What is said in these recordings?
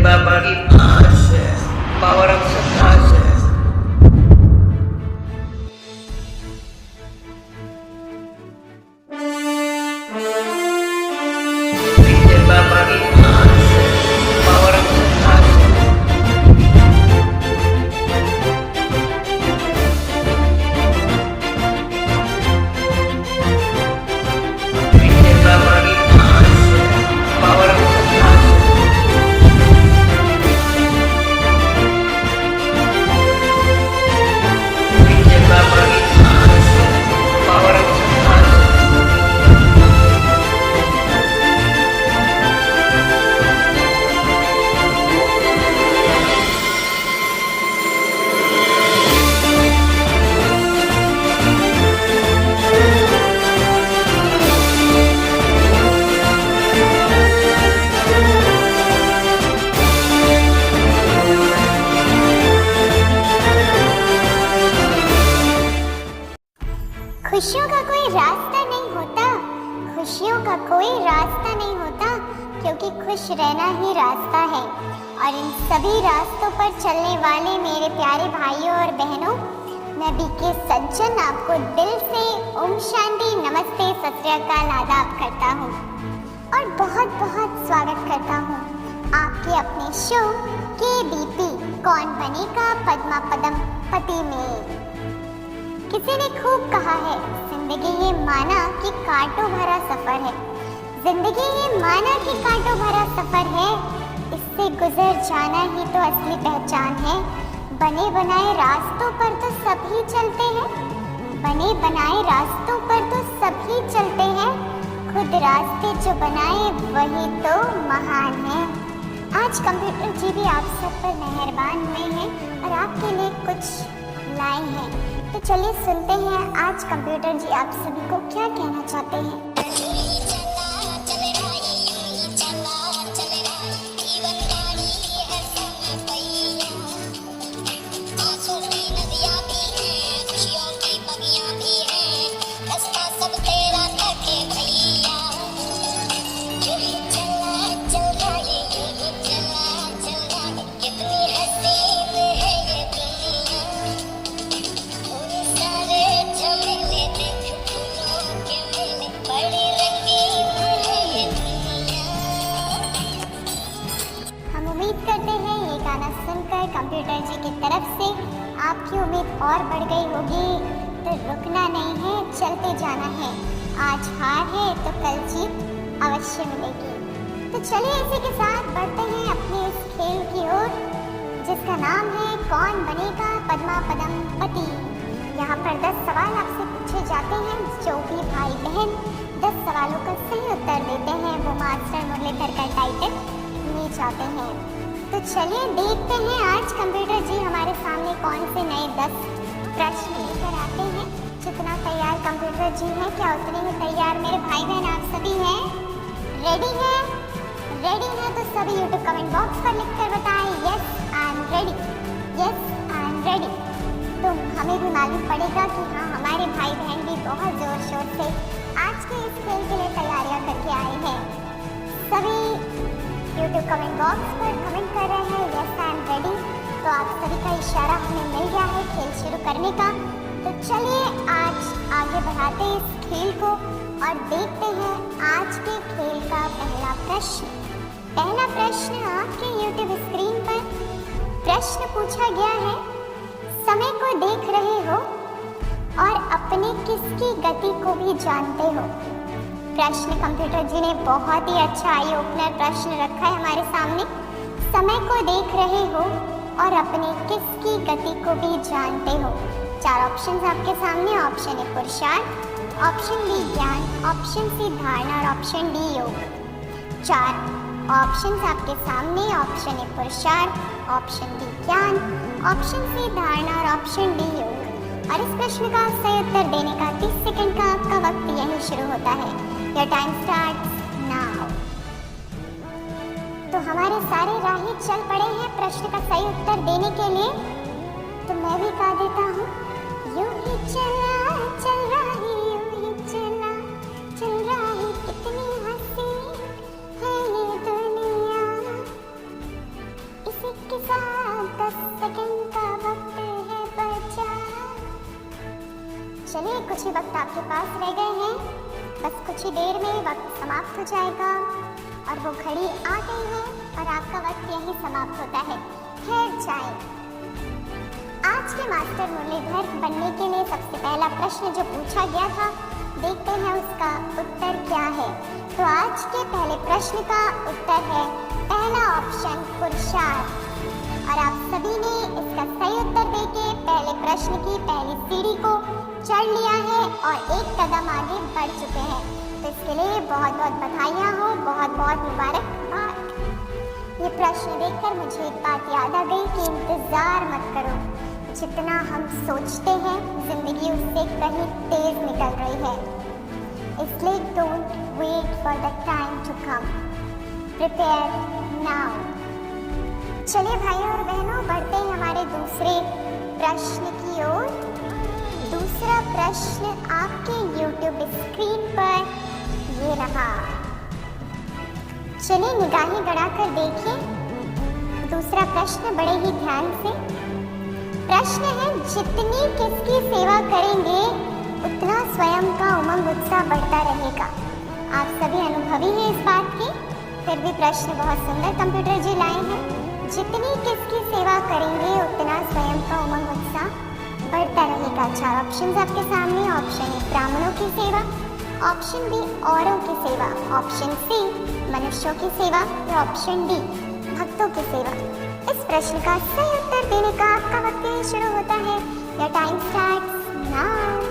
बाबा की आस है, power of sannyas है। भीषे बाबा की आस है, पावर ऑफ सन्नास है। भीषे बाबा की आस है, पावर ऑफ सन्नास है। भीषे बाबा की आस है, पावर ऑफ सन्नास है। खुशियों का कोई रास्ता नहीं होता, खुशियों का कोई रास्ता नहीं होता, क्योंकि खुश रहना ही रास्ता है। और इन सभी रास्तों पर चलने वाले मेरे प्यारे भाइयों और बहनों, मैं बीके सज्जन आपको दिल से ओम शांति, नमस्ते, सत श्री अकाल, आदाब करता हूँ और बहुत बहुत स्वागत करता हूँ आपके अपने शो KBP कौन बनेगा पद्मा पदम पति में। किसी ने खूब कहा है, जिंदगी ये माना कि कांटों भरा सफर है, जिंदगी ये माना कि कांटों भरा सफर है, इससे गुजर जाना ही तो असली पहचान है। बने बनाए रास्तों पर तो सभी चलते हैं, बने बनाए रास्तों पर तो सभी चलते हैं, खुद रास्ते जो बनाए वही तो महान है। आज कंप्यूटर जी भी आप सब पर मेहरबान हुए हैं और आपके लिए कुछ लाए हैं, तो चलिए सुनते हैं आज कंप्यूटर जी आप सभी को क्या कहना चाहते हैं। कंप्यूटर जी की तरफ से आपकी उम्मीद और बढ़ गई होगी, तो रुकना नहीं है, चलते जाना है। आज हार है तो कल जीत अवश्य मिलेगी। तो चलिए इसी के साथ बढ़ते हैं अपने इस खेल की ओर, जिसका नाम है कौन बनेगा पद्मा पदम पति। यहाँ पर 10 सवाल आपसे पूछे जाते हैं, जो भी भाई बहन 10 सवालों का सही उत्तर देते हैं वो मास्टर मुरलीधर का टाइटल ले जाते हैं। तो चलिए देखते हैं आज कंप्यूटर जी हमारे सामने कौन से नए 10 प्रश्न लेकर आते हैं। जितना तैयार कंप्यूटर जी हैं, क्या उतने ही तैयार मेरे भाई बहन आप सभी हैं? रेडी हैं? रेडी हैं तो सभी यूट्यूब कमेंट बॉक्स पर लिखकर बताएं yes I am ready, yes I am ready. तो हमें भी मालूम पड़ेगा कि हाँ हमारे भाई बहन भी बहुत जोर शोर से आज के इस खेल के लिए तैयारियां करके आए हैं। सभी यूट्यूब कमेंट बॉक्स पर कमेंट कर रहे हैं यस आई एम रेडी, तो आप सभी का इशारा हमें मिल गया है खेल शुरू करने का। तो चलिए आज आगे बढ़ाते हैं इस खेल को और देखते हैं आज के खेल का पहला प्रश्न। पहला प्रश्न आपके यूट्यूब स्क्रीन पर प्रश्न पूछा गया है, समय को देख रहे हो और अपने किसकी गति को भी जानते हो। प्रश्न कंप्यूटर जी ने बहुत ही अच्छा आई ओपनर प्रश्न रखा है हमारे सामने। समय को देख रहे हो और अपने किसकी गति को भी जानते हो। 4 ऑप्शंस आपके सामने, ऑप्शन ए पुरुषार्थ, ऑप्शन बी ज्ञान, ऑप्शन सी धारणा और ऑप्शन डी योग। 4 ऑप्शंस आपके सामने, ऑप्शन ए पुरुषार्थ, ऑप्शन बी ज्ञान, ऑप्शन सी धारणा और ऑप्शन डी योग। और इस प्रश्न का सही उत्तर देने का 30 सेकंड का आपका वक्त यहीं शुरू होता है। Your time starts now। तो हमारे सारे राही चल पड़े हैं प्रश्न का सही उत्तर देने के लिए, तो मैं भी कह देता हूँ यूं ही चला चल रही, यूं ही चला चल रही, कितनी हंसी है ये दुनिया, वक्त आपके पास रह गए हैं। बस कुछ ही देर में वक्त समाप्त हो जाएगा और वो घड़ी आ गई है और आपका वक्त यहीं समाप्त होता है। ठहर जाए। आज के मास्टर मुरलीधर बनने के लिए सबसे पहला प्रश्न जो पूछा गया था, देखते हैं उसका उत्तर क्या है। तो आज के पहले प्रश्न का उत्तर है पहला ऑप्शन पुरुषार्थ। और आप सभी ने इसका सही उत्तर देके पहले प्रश्न की पहली सीढ़ी को चढ़ लिया है और एक कदम आगे बढ़ चुके हैं। तो इसके लिए बहुत बहुत बधाइयाँ हो, बहुत बहुत मुबारकबाद। ये प्रश्न देखकर मुझे एक बात याद आ गई कि इंतज़ार मत करो। जितना हम सोचते हैं जिंदगी उससे कहीं तेज निकल रही है, इसलिए don't wait for the time to come, prepare now. चलिए भाइयों और बहनों, बढ़ते हैं हमारे दूसरे प्रश्न की ओर। दूसरा प्रश्न आपके YouTube स्क्रीन पर ये रहा। चलिए निगाहें गड़ाकर देखिए दूसरा प्रश्न बड़े ही ध्यान से। प्रश्न है, जितनी किसकी सेवा करेंगे उतना स्वयं का उमंग उत्साह बढ़ता रहेगा। आप सभी अनुभवी हैं इस बात के, फिर भी प्रश्न बहुत सुंदर कंप्यूटर जी लाए हैं। जितनी किसकी सेवा करेंगे उतना स्वयं का उमंग उत्साह बढ़ता रहेगा। 4 ऑप्शन आपके सामने। ऑप्शन ए ब्राह्मणों की सेवा, ऑप्शन बी औरों की सेवा, ऑप्शन सी मनुष्यों की सेवा या ऑप्शन डी भक्तों की सेवा। इस प्रश्न का सही उत्तर देने का आपका वक्त यहीं शुरू होता है। या टाइम स्टार्ट्स नाउ।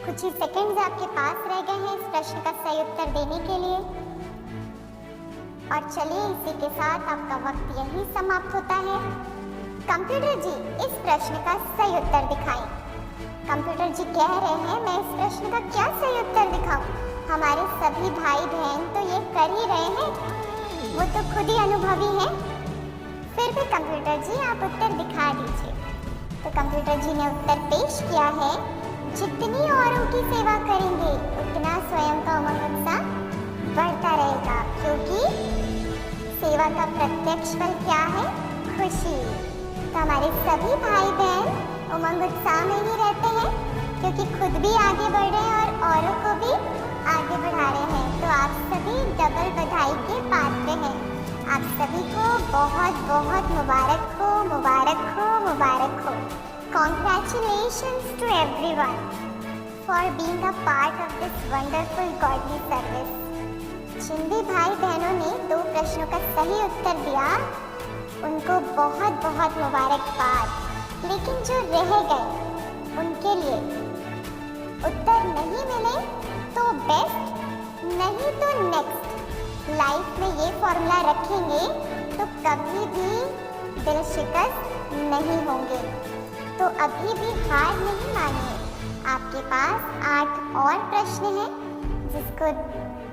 कुछ ही सेकंड्स आपके पास रह गए हैं इस प्रश्न का सही उत्तर देने के लिए। और चलिए इसी के साथ आपका वक्त यहीं समाप्त होता है। कंप्यूटर जी इस प्रश्न का सही उत्तर दिखाएं। कंप्यूटर जी कह रहे हैं मैं इस प्रश्न का क्या सही उत्तर दिखाऊं? हमारे सभी भाई बहन तो ये कर ही रहे हैं, वो तो खुद ही अनुभवी हैं। फिर भी कंप्यूटर जी आप उत्तर दिखा दीजिए। तो कंप्यूटर जी ने उत्तर पेश किया है, जितनी औरों की सेवा करेंगे उतना स्वयं का उमंग उत्साह बढ़ता रहेगा, क्योंकि सेवा का प्रत्यक्ष फल क्या है? खुशी। तो हमारे सभी भाई बहन उमंग उत्साह में ही रहते हैं, क्योंकि खुद भी आगे बढ़ रहे हैं और औरों को भी आगे बढ़ा रहे हैं। तो आप सभी डबल बधाई के पात्र हैं। आप सभी को बहुत बहुत मुबारक हो, मुबारक हो, मुबारक हो। Congratulations to everyone for being a part of this wonderful godly service. जिन भी भाई बहनों ने 2 प्रश्नों का सही उत्तर दिया उनको बहुत बहुत मुबारकबाद। लेकिन जो रह गए उनके लिए उत्तर नहीं मिले तो बेस्ट, नहीं तो नेक्स्ट। लाइफ में ये फॉर्मूला रखेंगे तो कभी भी दिल शिकस्त नहीं होंगे। तो अभी भी हार नहीं मानिए। आपके पास 8 और प्रश्न हैं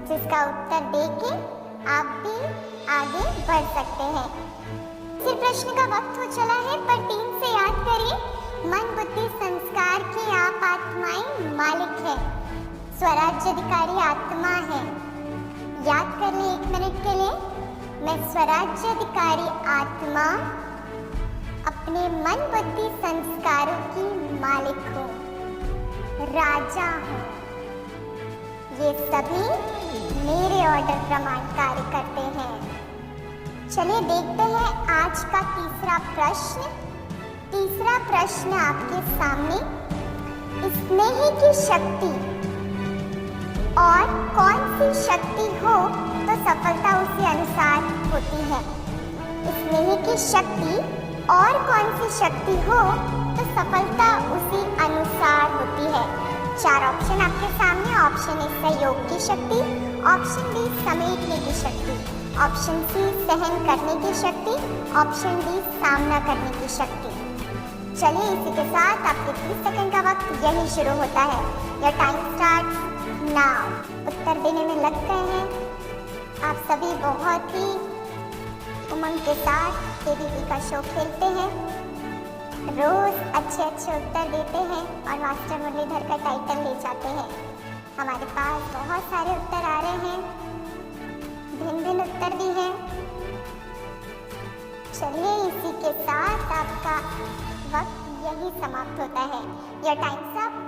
जिसका उत्तर देके आप भी आगे बढ़ सकते हैं। फिर प्रश्न का वक्त हो चला है, पर 3 से याद करिए। मन बुद्धि संस्कार की आप आत्माएं मालिक है, स्वराज्याधिकारी आत्मा है। याद कर लिए 1 मिनट के लिए। मैं स्वराज्याधिकारी आत्मा अपने मन बुद्धि संस्कारों की मालिक हूँ, राजा हूँ। ये सभी मेरे ऑर्डर प्रमाण कार्य करते हैं। चलिए देखते हैं आज का तीसरा प्रश्न। तीसरा प्रश्न आपके सामने, स्नेह की शक्ति और कौन सी शक्ति हो तो सफलता उसी अनुसार होती है। स्नेह की शक्ति और कौन सी शक्ति हो तो सफलता उसी अनुसार होती है। 4 ऑप्शन आपके सामने। ऑप्शन ए सहयोग की शक्ति, ऑप्शन बी समेटने की शक्ति, ऑप्शन सी सहन करने की शक्ति, ऑप्शन डी सामना करने की शक्ति। चलिए इसी के साथ आपके 30 सेकंड का वक्त यही शुरू होता है। Your time starts now. उत्तर देने में लग गए हैं आप सभी बहुत ही उमंग के साथ केबीसी का शो खेलते हैं, रोज अच्छे उत्तर देते हैं और मास्टर मुरलीधर का टाइटल ले जाते हैं। हमारे पास बहुत सारे उत्तर आ रहे हैं, भिन्न उत्तर भी हैं। चलिए इसी के साथ आपका वक्त यही समाप्त होता है। Your time's up.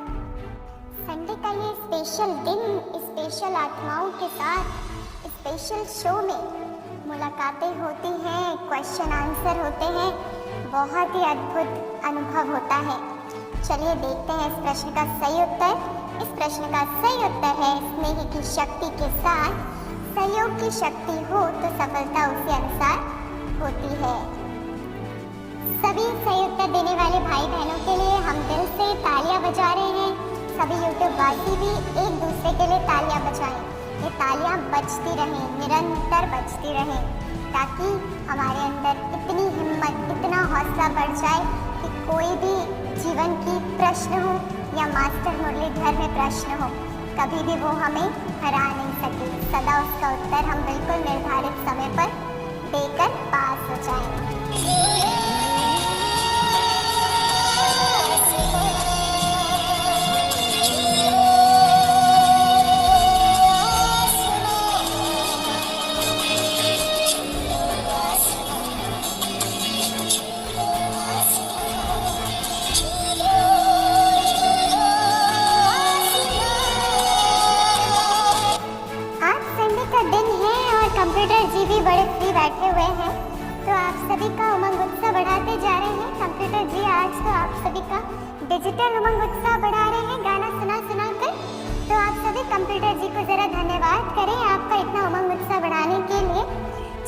संडे का ये स्पेशल दिन, स्पेशल आत्माओं के साथ स्पेशल शो में मुलाकातें होती हैं, क्वेश्चन आंसर होते हैं, बहुत ही अद्भुत अनुभव होता है। चलिए देखते हैं इस प्रश्न का सही उत्तर। इस प्रश्न का सही उत्तर है स्नेह की शक्ति के साथ सहयोग की शक्ति हो तो सफलता उसी अनुसार होती है। सभी सही उत्तर देने वाले भाई बहनों के लिए हम दिल से तालियां बजा रहे हैं। सभी यूट्यूब वासी भी एक दूसरे के लिए तालियां बजाएं। ये तालियां बजती रहें, निरंतर बजती रहें, ताकि हमारे अंदर इतनी हिम्मत, इतना हौसला बढ़ जाए कि कोई भी जीवन की प्रश्न हो या मास्टर मुरलीधर में प्रश्न हो, कभी भी वो हमें हरा नहीं सके। सदा उसका उत्तर हम बिल्कुल निर्धारित समय पर देकर पास हो जाएं। कंप्यूटर जी भी बड़े फ्री बैठे हुए हैं, तो आप सभी का उमंग उत्साह बढ़ाते जा रहे हैं। कंप्यूटर जी आज तो आप सभी का डिजिटल उमंग उत्साह बढ़ा रहे हैं गाना सुना कर। तो आप सभी कंप्यूटर जी को जरा धन्यवाद करें आपका इतना उमंग उत्साह बढ़ाने के लिए।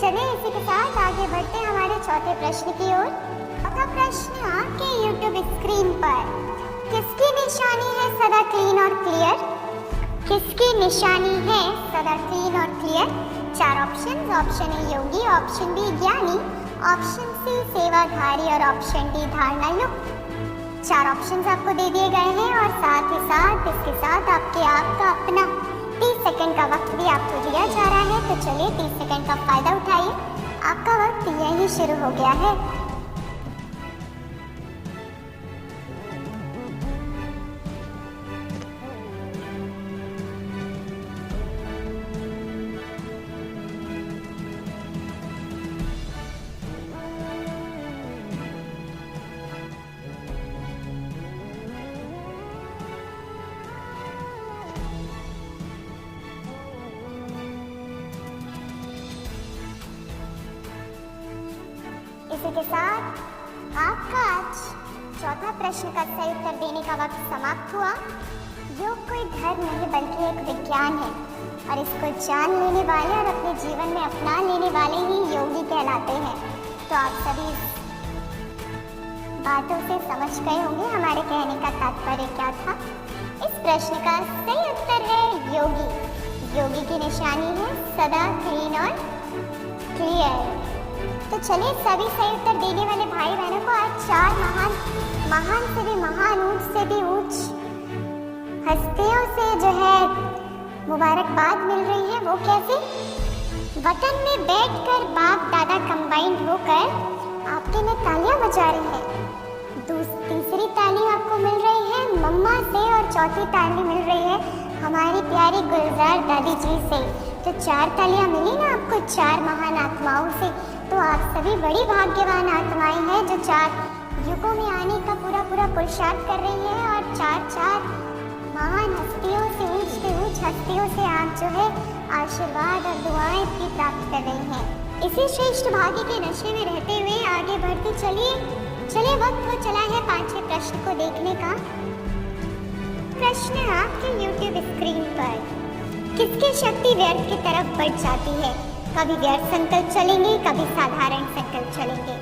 चलिए इसी के साथ आगे बढ़ते हैं हमारे चौथे प्रश्न की ओर। चौथा प्रश्न आपके यूट्यूब स्क्रीन पर, किसकी निशानी है सदा क्लीन और क्लियर? किसकी निशानी है सदा क्लीन और clear? 4 option. Option A yogi, option B ज्ञानी, ऑप्शन सी सेवाधारी और ऑप्शन डी धारणा युक्त। 4 ऑप्शंस आपको दे दिए गए हैं और साथ ही साथ इसके साथ आपका अपना 30 सेकंड का वक्त भी आपको दिया जा रहा है। तो चलिए 30 सेकंड का फायदा उठाइए, आपका वक्त यही शुरू हो गया है। इसी के साथ आपका आज चौथा प्रश्न का सही उत्तर देने का वक्त समाप्त हुआ। योग कोई धर्म नहीं बल्कि एक विज्ञान है और इसको जान लेने वाले और अपने जीवन में अपना लेने वाले ही योगी कहलाते हैं। तो आप सभी बातों से समझ गए होंगे हमारे कहने का तात्पर्य क्या था। इस प्रश्न का सही उत्तर है योगी। योगी की निशानी है सदा क्लीन और क्लियर। तो चलिए सभी सही उत्तर देने वाले भाई बहनों को आज 4 महान से भी महान, ऊंच से भी ऊंच हस्तियों से जो है मुबारकबाद मिल रही है। वो कैसे? वतन में बैठकर बाप दादा कंबाइंड होकर आपके लिए तालियां बजा रही है। तीसरी ताली आपको मिल रही है मम्मा से और चौथी ताली मिल रही है हमारी प्यारी गुलजार दादी जी से। तो 4 तालियां मिली ना आपको 4 महान आत्माओं से। तो आप सभी बड़ी भाग्यवान आत्माएं हैं जो 4 युगों में आने का पूरा पुरुषार्थ कर रही है और 4 महान हस्तियों से, ऊंच हस्तियों से आप जो है आशीर्वाद और दुआएं भी प्राप्त कर रही हैं। इसी श्रेष्ठ भाग्य के नशे में रहते हुए आगे बढ़ते चलिए वक्त हो चला है 5वें प्रश्न को देखने का। प्रश्न आपके YouTube स्क्रीन पर, किसकी शक्ति व्यर्थ की तरफ बढ़ जाती है? कभी व्यर्थ संकल्प चलेंगे, कभी साधारण संकल्प चलेंगे।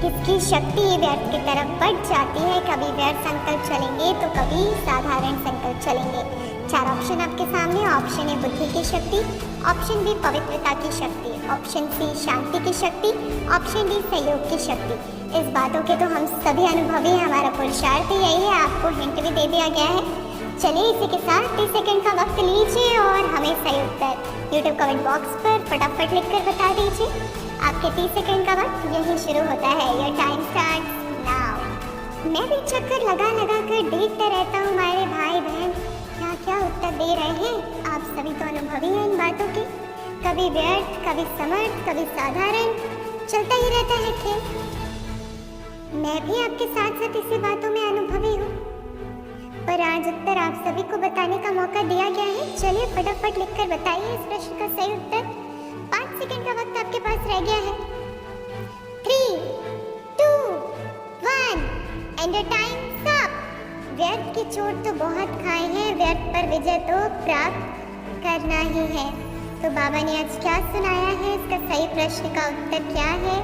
किसकी शक्ति व्यर्थ की तरफ बढ़ जाती है? कभी व्यर्थ संकल्प चलेंगे तो कभी साधारण संकल्प चलेंगे। 4 ऑप्शन आपके सामने। ऑप्शन ए बुद्धि की शक्ति, ऑप्शन बी पवित्रता की शक्ति, ऑप्शन सी शांति की शक्ति, ऑप्शन डी सहयोग की शक्ति। इस बातों के तो हम सभी अनुभवी हैं, हमारा पुरुषार्थ ही यही है। आपको हिंट भी दे दिया गया है। चलिए इसी के साथ 30 सेकंड का वक्त लीजिए और हमें सही उत्तर YouTube कमेंट बॉक्स पर फटाफट लिखकर बता दीजिए। आपके 30 सेकंड का वक्त यहीं शुरू होता है। Your time starts now. मैं भी चक्कर लगा लगा कर देखता रहता हूँ हमारे भाई बहन क्या क्या उत्तर दे रहे हैं। आप सभी तो अनुभवी हैं इन बातों के, कभी व्यर्थ, कभी समर्थ, कभी साधारण, चलता ही रहता है खेल। मैं भी आपके साथ साथ इसी बातों में अनुभवी हूँ, पर आज उत्तर आप सभी को बताने का मौका दिया गया है। चलिए फटाफट लिखकर बताइए इस प्रश्न का सही उत्तर। 5 सेकंड का वक्त आपके पास रह गया है। 3, 2, 1 एंड योर टाइम स्टॉप। व्यर्थ की चोट तो बहुत खाए हैं, व्यर्थ पर विजय तो प्राप्त करना ही है। तो बाबा ने आज क्या सुनाया है, इसका सही प्रश्न का उत्तर क्या है?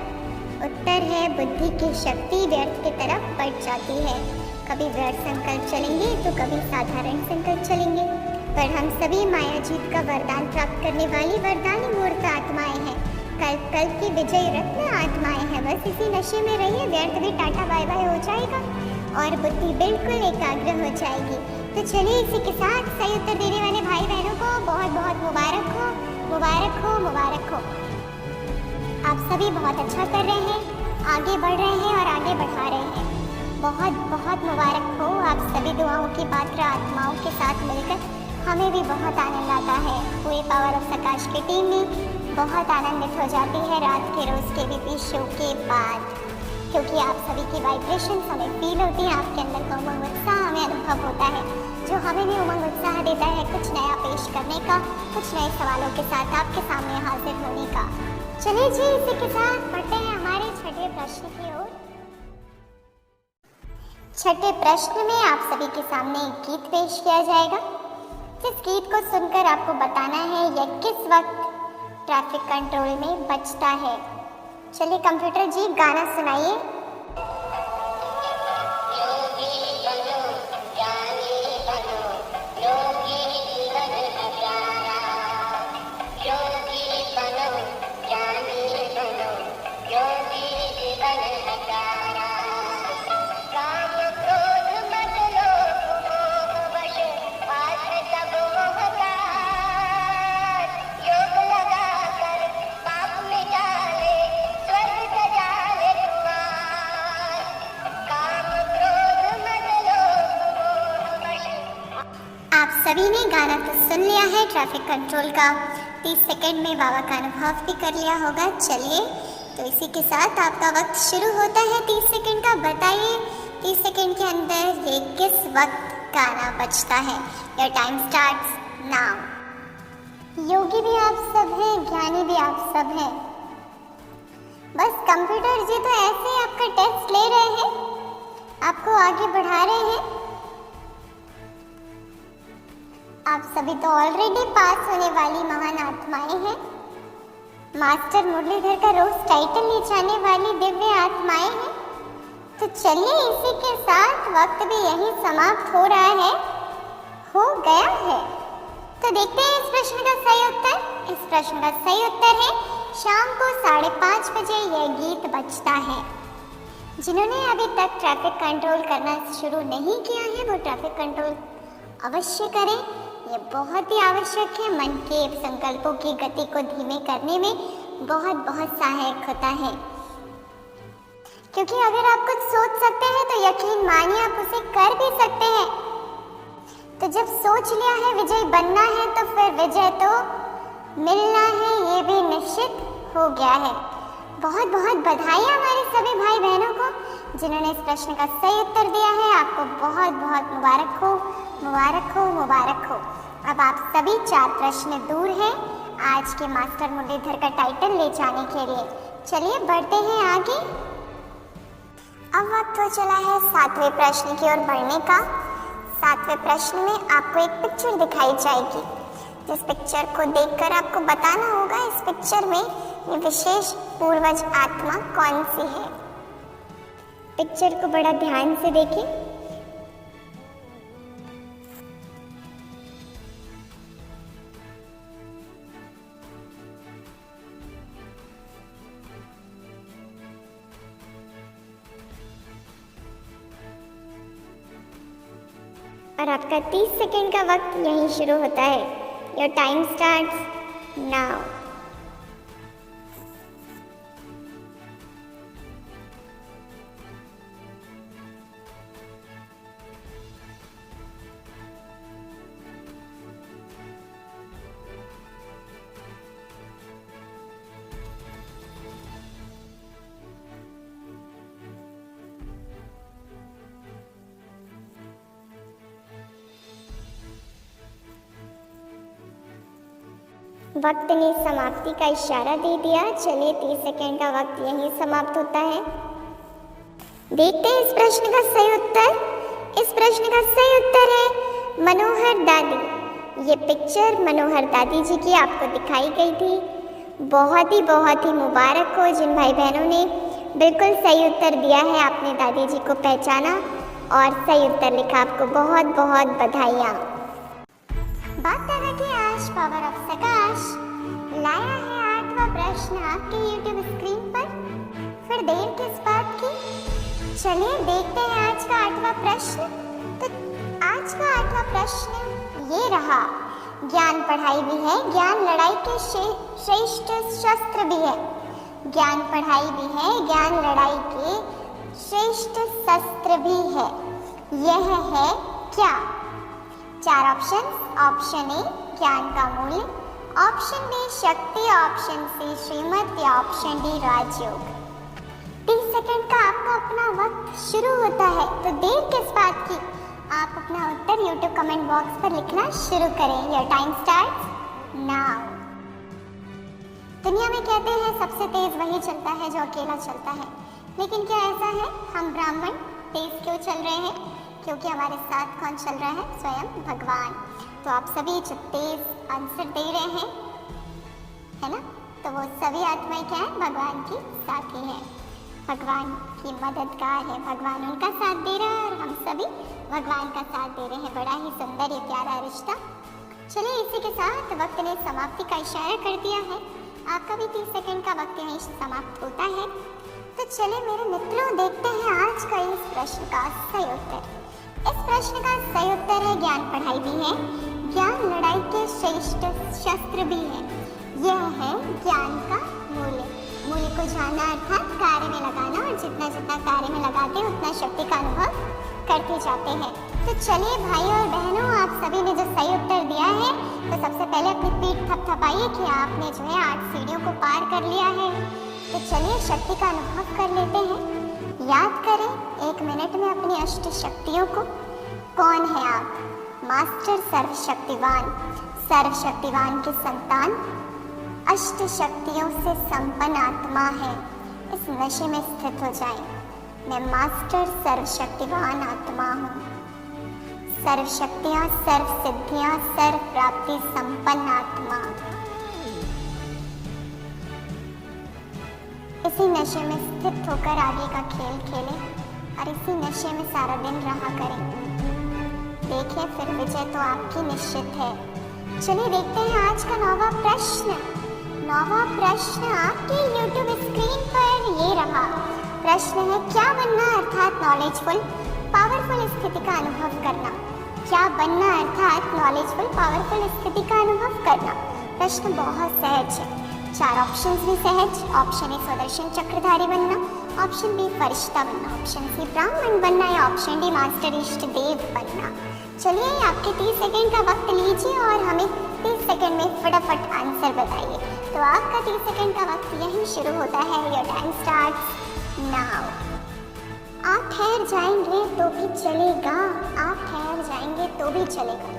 उत्तर है बुद्धि की शक्ति व्यर्थ की तरफ बढ़ जाती है। कभी व्यर्थ संकल्प चलेंगे तो कभी साधारण संकल्प चलेंगे, पर हम सभी माया जीत का वरदान प्राप्त करने वाली वरदानी मूर्त आत्माएं हैं। कल्प कल्प की विजय रत्न आत्माएं हैं। बस इसी नशे में रहिए, व्यर्थ भी टाटा बाय बाय हो जाएगा और बुद्धि बिल्कुल एकाग्र हो जाएगी। तो चलिए इसी के साथ सही उत्तर देने वाले भाई बहनों को बहुत बहुत मुबारक हो, मुबारक हो, मुबारक हो। आप सभी बहुत अच्छा कर रहे हैं, आगे बढ़ रहे हैं और आगे बढ़ा रहे हैं। बहुत बहुत मुबारक हो। आप सभी दुआओं की पात्र आत्माओं के साथ मिलकर हमें भी बहुत आनंद आता है। पूरी पावर ऑफ सकाश की टीम भी बहुत आनंदित हो जाती है रात के रोज के बीपी शो के बाद, क्योंकि आप सभी की वाइब्रेशंस हमें फील होती हैं। आपके अंदर का उमंग उत्साह हमें अनुभव होता है, जो हमें भी उमंग उत्साह देता है कुछ नया पेश करने का, कुछ नए सवालों के साथ आपके सामने हाजिर होने का। चलिए जी इसी के साथ बढ़ते हैं हमारे छठे प्रश्न की ओर। छठे प्रश्न में आप सभी के सामने एक गीत पेश किया जाएगा, जिस गीत को सुनकर आपको बताना है यह किस वक्त ट्रैफिक कंट्रोल में बजता है। चलिए कंप्यूटर जी गाना सुनाइए। सभी ने गाना तो सुन लिया है ट्रैफिक कंट्रोल का, 30 सेकंड में बाबा का अनुभव भी कर लिया होगा। चलिए तो इसी के साथ आपका वक्त शुरू होता है 30 सेकंड का। बताइए 30 सेकंड के अंदर ये किस वक्त गाना बजता है। Your time starts now. योगी भी आप सब हैं, ज्ञानी भी आप सब हैं, बस कंप्यूटर जी तो ऐसे ही आपका टेस्ट ले रहे हैं, आपको आगे बढ़ा रहे हैं। आप सभी तो ऑलरेडी पास होने वाली महान आत्माएं हैं, मास्टर मुरलीधर का रोज टाइटल ले जाने वाली दिव्य आत्माएं हैं। तो चलिए इसी के साथ वक्त भी यहीं समाप्त हो रहा है, हो गया है। तो देखते हैं इस प्रश्न का सही उत्तर। इस प्रश्न का सही उत्तर है शाम को 5:30 बजे यह गीत बजता है। जिन्होंने अभी तक ट्रैफिक कंट्रोल करना शुरू नहीं किया है वो ट्रैफिक कंट्रोल अवश्य करें, ये बहुत ही आवश्यक है। मन के संकल्पों की गति को धीमे करने में बहुत बहुत सहायक होता है, क्योंकि अगर आप कुछ सोच सकते हैं तो यकीन मानिए आप उसे कर भी सकते हैं। तो जब सोच लिया है विजय बनना है तो फिर विजय तो मिलना है, ये भी निश्चित हो गया है। बहुत बहुत बधाई हमारे सभी भाई बहनों को जिन्होंने इस प्रश्न का सही उत्तर दिया है। आपको बहुत बहुत मुबारक हो, मुबारक हो, मुबारक हो। अब आप सभी 4 प्रश्न दूर हैं आज के मास्टर मुरलीधर का टाइटल ले जाने के लिए। चलिए बढ़ते हैं आगे। अब वक्त हो चला है 7वें प्रश्न की ओर बढ़ने का। 7वें प्रश्न में आपको एक पिक्चर दिखाई जाएगी, जिस पिक्चर को देखकर आपको बताना होगा इस पिक्चर में ये विशेष पूर्वज आत्मा कौन सी है। पिक्चर को बड़ा ध्यान से देखें। और आपका 30 सेकंड का वक्त यहीं शुरू होता है। Your time starts now. वक्त ने समाप्ति का इशारा दे दिया। चलिए 30 सेकंड का वक्त यहीं समाप्त होता है। देखते हैं इस प्रश्न का सही उत्तर। इस प्रश्न का सही उत्तर है मनोहर दादी। ये पिक्चर मनोहर दादी जी की आपको दिखाई गई थी। बहुत ही मुबारक हो जिन भाई बहनों ने बिल्कुल सही उत्तर दिया है। आपने दादी जी को पहचाना और सही उत्तर लिखा। आपको बहुत बहुत बधाइयाँ। बात करें कि आज पावर ऑफ प्रकाश लाया है 8वां प्रश्न आपके YouTube स्क्रीन पर। फिर देर किस बात की, चलिए देखते हैं आज का 8वां प्रश्न। तो आज का 8वां प्रश्न ये रहा। ज्ञान पढ़ाई भी है, ज्ञान लड़ाई के श्रेष्ठ शस्त्र भी है। ज्ञान पढ़ाई भी है, ज्ञान लड़ाई के श्रेष्ठ शस्त्र भी है। यह है क्या? 4 ऑप्शन। ऑप्शन ए ज्ञान का मूल्य, ऑप्शन बी शक्ति, ऑप्शन सी श्रीमत या ऑप्शन डी राजयोग। 30 सेकंड का आपका अपना वक्त शुरू होता है। तो देर किस बात की, आप अपना उत्तर YouTube कमेंट बॉक्स पर लिखना शुरू करें। Your time starts now. दुनिया में कहते हैं सबसे तेज वही चलता है जो अकेला चलता है, लेकिन क्या ऐसा है? हम ब्राह्मण तेज क्यों चल रहे हैं? क्योंकि हमारे साथ कौन चल रहा है? स्वयं भगवान। तो आप सभी जो तेज आंसर दे रहे हैं, है ना, तो वो सभी आत्माएं क्या है? भगवान की साथी है, भगवान की मददगार है। भगवान उनका साथ दे रहा है और हम सभी भगवान का साथ दे रहे हैं। बड़ा ही सुंदर ये प्यारा रिश्ता। चलिए इसी के साथ वक्त ने समाप्ति का इशारा कर दिया है। आपका भी 30 सेकंड का वक्त यहीं समाप्त होता है। तो चलिए मेरे मित्रों, देखते हैं आज का इस प्रश्न का सही उत्तर। इस प्रश्न का सही उत्तर है ज्ञान पढ़ाई भी है, ज्ञान लड़ाई के श्रेष्ठ शस्त्र भी है। यह है ज्ञान का मूल्य। मूल्य को जानना अर्थात कार्य में लगाना, और जितना जितना कार्य में लगाते हैं उतना शक्ति का अनुभव करते जाते हैं। तो चलिए भाई और बहनों, आप सभी ने जो सही उत्तर दिया है, तो सबसे पहले अपनी पीठ थपथपाइए कि आपने जो है 8 सीढ़ियों को पार कर लिया है। तो चलिए शक्ति का अनुभव कर लेते हैं। याद करें 1 मिनट में अपनी अष्ट शक्तियों को। कौन है आप? मास्टर सर्वशक्तिवान, सर्वशक्तिवान की संतान, अष्ट शक्तियों से संपन्न आत्मा है। इस नशे में स्थित हो जाएं। मैं मास्टर सर्वशक्तिवान आत्मा हूँ। सर्व शक्तियाँ, सर्व सिद्धियाँ, सर्व प्राप्ति संपन्न आत्मा। इसी नशे में स्थित होकर आगे का खेल खेलें और इसी नशे में सारा दिन रहा करें। देखिए फिर विजय तो आपकी निश्चित है। चलिए देखते हैं आज का 9वां प्रश्न। 9वां प्रश्न आपके YouTube स्क्रीन पर ये रहा। प्रश्न है क्या बनना अर्थात नॉलेजफुल पावरफुल स्थिति का अनुभव करना। क्या बनना अर्थात नॉलेजफुल पावरफुल स्थिति का अनुभव करना। प्रश्न बहुत सहज है। 4 ऑप्शन भी सहज। ऑप्शन ए स्वदर्शन चक्रधारी बनना, ऑप्शन बी फरिश्ता बनना, ऑप्शन सी ब्राह्मण बनना या ऑप्शन डी मास्टर इष्ट देव बनना। चलिए आपके 30 सेकंड का वक्त लीजिए और हमें 30 सेकंड में फटाफट आंसर बताइए। तो आपका 30 सेकंड का वक्त यहीं शुरू होता है। Your time starts now. आप ठहर जाएंगे तो भी चलेगा, आप ठहर जाएंगे तो भी चलेगा,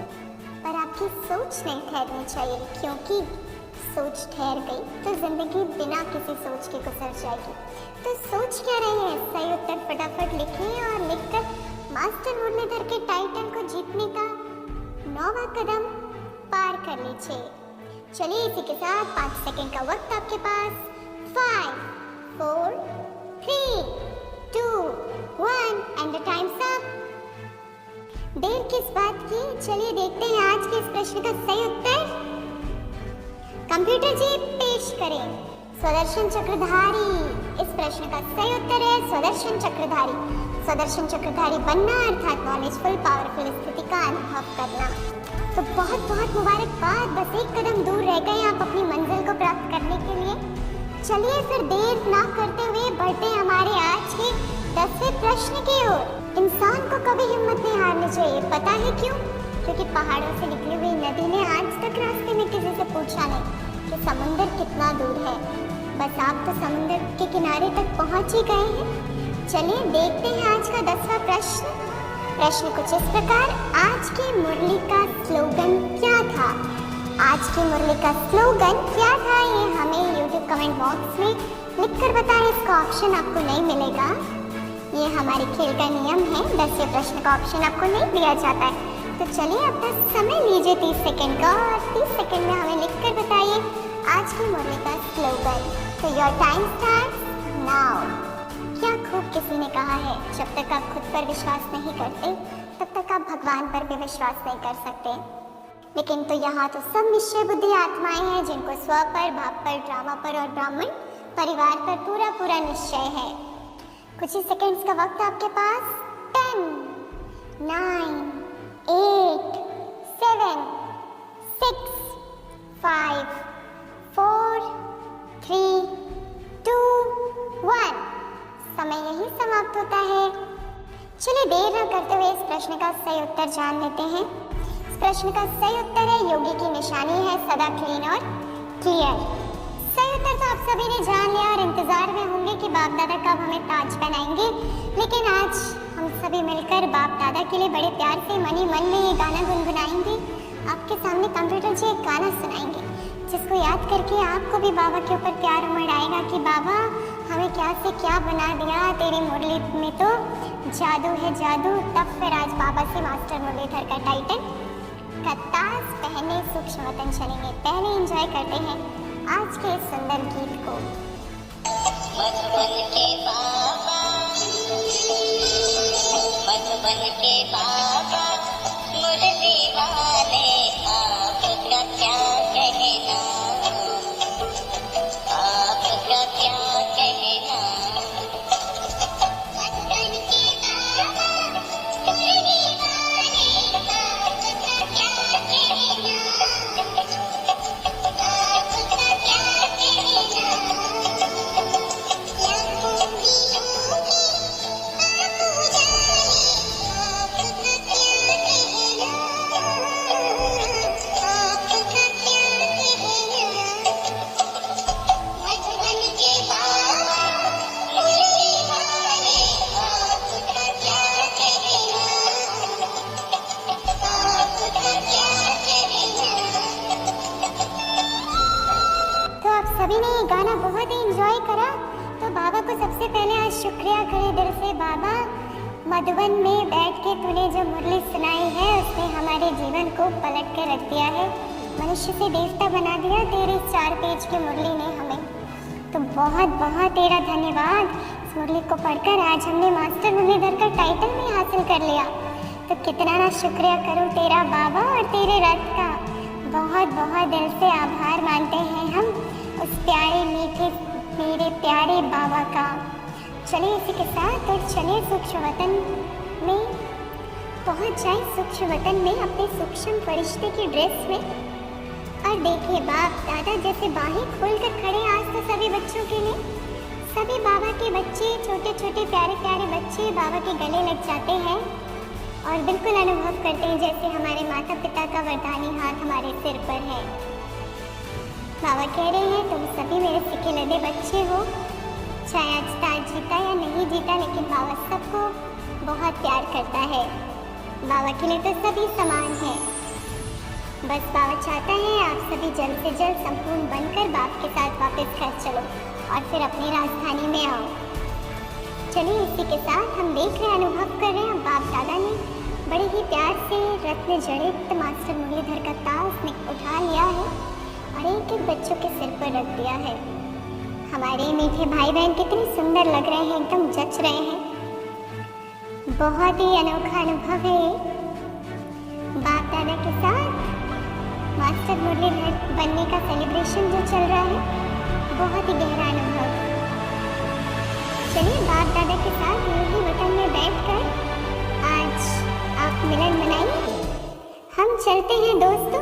पर आपकी सोच नहीं ठहरनी चाहिए, क्योंकि सोच ठहर गई तो जिंदगी बिना किसी सोच के गुजर जाएगी। तो सोच क्या रहे हैं? सही उत्तर फटाफट लिखें और लिखकर मास्टर मुरलीधर के टाइटल को जीतने का 9वां कदम पार कर लीजिए। चलिए इसी के साथ 5 सेकंड का वक्त आपके पास। 5, 4, 3, 2, 1 एंड द टाइम्स अप। देर किस बात की, चलिए देखते हैं आज के इस प्रश्न का सही उत्तर। कंप्यूटर जी पेश करें। स्वदर्शन चक्रधारी। इस प्रश्न का सही उत्तर है स्वदर्शन चक्रधारी। स्वदर्शन चक्रधारी बनना अर्थात नॉलेजफुल पावरफुल स्थिति का अनुभव करना। तो बहुत बहुत मुबारकबाद। बस एक कदम दूर रह गए आप अपनी मंजिल को प्राप्त करने के लिए। चलिए फिर देर ना करते हुए बढ़ते हैं हमारे आज के 10वें प्रश्न की ओर। इंसान को कभी हिम्मत नहीं हारनी चाहिए। पता है क्यों? क्योंकि पहाड़ों से निकली हुई नदी ने आज तक रास्ते में किसी से पूछा नहीं कि समुंदर कितना दूर है। बस आप तो समुंदर के किनारे तक पहुंच ही गए हैं। चलिए देखते हैं आज का 10वां प्रश्न। प्रश्न कुछ इस प्रकार। आज की मुरली का स्लोगन क्या था? आज की मुरली का स्लोगन क्या था, ये हमें YouTube कमेंट बॉक्स में लिखकर बताएं। इसका ऑप्शन आपको नहीं मिलेगा, ये हमारे खेल का नियम है। 10वें प्रश्न का ऑप्शन आपको नहीं दिया जाता है। तो चलिए अपना समय लीजिए 30 सेकंड का, और 30 सेकंड में हमें लिखकर बताइए आज की मुरली का स्लोगन। तो योर टाइम स्टार्ट्स नाउ। क्या खूब किसी ने कहा है, जब तक आप खुद पर विश्वास नहीं करते तब तक आप भगवान पर भी विश्वास नहीं कर सकते। लेकिन तो यहाँ तो सब निश्चय बुद्धि आत्माएं हैं जिनको स्व पर, भाव पर, ड्रामा पर और ब्राह्मण परिवार पर पूरा पूरा निश्चय है। कुछ ही सेकंड्स का वक्त आपके पास। 10, 9, 8, 7, 6, 5, 4, 3, 2, 1। समय यही समाप्त होता है। चलिए देर न करते हुए इस प्रश्न का सही उत्तर जान लेते हैं। इस प्रश्न का सही उत्तर है, योगी की निशानी है सदा क्लीन और क्लियर। सही उत्तर तो आप सभी ने जान लिया और इंतजार में होंगे कि बाप दादा कब हमें ताज पहनाएंगे। लेकिन आज हम सभी मिलकर बाप दादा के लिए बड़े प्यार से मन ही मन में ये गाना गुनगुनाएंगे। आपके सामने कंप्यूटर जी एक गाना सुनाएंगे जिसको याद करके आपको भी बाबा के ऊपर प्यार उमड़ आएगा कि बाबा हमें क्या से क्या बना दिया, तेरी मुरली में तो जादू है जादू। तब फिर आज बाबा से मास्टर मुरलीधर का टाइटल का ताज पहने सूक्ष्म वतन चलेंगे। पहले एंजॉय करते हैं आज के इस सुंदर गीत को। मधुबन के बाबा, मधुबन के बाबा, मुरली वाले आपका क्या कहना, आपका क्या कहना। मधुबन के बाबा, मुरली वाले आपका क्या कहना, आपका क्या कहना। सभी ने ये गाना बहुत ही एंजॉय करा। तो बाबा को सबसे पहले आज शुक्रिया करें दिल से। बाबा मधुबन में बैठ के तूने जो मुरली सुनाई है उसने हमारे जीवन को पलट कर रख दिया है, मनुष्य से देवता बना दिया तेरे 4 पेज की मुरली ने हमें। तो बहुत बहुत तेरा धन्यवाद। इस मुरली को पढ़कर आज हमने मास्टर मुरलीधर का टाइटल भी हासिल कर लिया। तो कितना ना शुक्रिया करूँ तेरा बाबा और तेरे रथ का। बहुत बहुत दिल से आभार मानते हैं हम उस प्यारे मीठे मेरे प्यारे बाबा का। चलिए इसी के साथ और चलिए सूक्ष्म वतन में पहुंच जाए, सूक्ष्म वतन में अपने सूक्ष्म फरिश्ते की ड्रेस में। और देखिए बाप दादा जैसे बाहें खोलकर खड़े आज तो सभी बच्चों के लिए। सभी बाबा के बच्चे, छोटे छोटे प्यारे प्यारे बच्चे बाबा के गले लग जाते हैं और बिल्कुल अनुभव करते हैं जैसे हमारे माता पिता का वरदानी हाथ हमारे सिर पर है। बाबा कह रहे हैं तुम सभी मेरे सिके लदे बच्चे हो, चाहे आज ताज जीता या नहीं जीता, लेकिन बाबा सबको बहुत प्यार करता है। बाबा के लिए तो सभी समान है। बस बाबा चाहता है आप सभी जल्द से जल्द संपूर्ण बनकर बाप के साथ वापस घर चलो और फिर अपनी राजधानी में आओ। चलिए इसी के साथ हम देख रहे हैं, अनुभव कर रहे हैं बाप दादा ने बड़े ही प्यार से रत्न जड़ित मास्टर मुरलीधर का ताज उठा लिया है और एक एक बच्चों के सिर पर रख दिया है। हमारे मीठे भाई बहन कितने सुंदर लग रहे हैं, एकदम जच रहे हैं। बहुत ही अनोखा अनुभव है बाप दादा के साथ मास्टर मुरलीधर बनने का सेलिब्रेशन जो चल रहा है, बहुत ही गहरा अनुभव। चलिए बाप दादा के साथ यही वतन में बैठकर आज आप मिलन मनाइए। हम चलते हैं दोस्तों,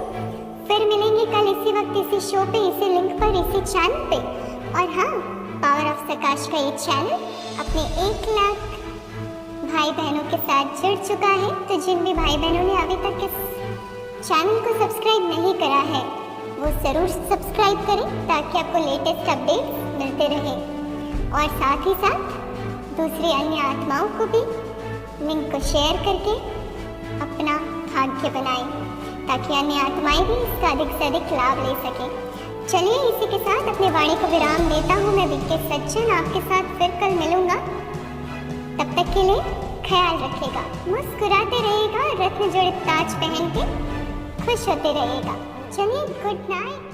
फिर मिलेंगे कल इसी वक्त इसी शो पे, इसी लिंक पर, इसी चैनल पे। और हाँ, पावर ऑफ प्रकाश का ये चैनल अपने 1 लाख भाई बहनों के साथ जुड़ चुका है। तो जिन भी भाई बहनों ने अभी तक इस चैनल को सब्सक्राइब नहीं करा है वो ज़रूर सब्सक्राइब करें ताकि आपको लेटेस्ट अपडेट मिलते रहे। और साथ ही साथ दूसरी अन्य आत्माओं को भी लिंक को शेयर करके अपना भाग्य बनाएं। ताकि अन्य आत्माएं भी इसका अधिक से अधिक लाभ ले सके। चलिए इसी के साथ अपने वाणी को विराम देता हूँ। मैं बीके सज्जन आपके साथ फिर कल मिलूंगा। तब तक के लिए ख्याल रखिएगा, मुस्कुराते रहिएगा, रत्न जड़ित ताज पहन के खुश होते रहिएगा। चलिए गुड नाइट।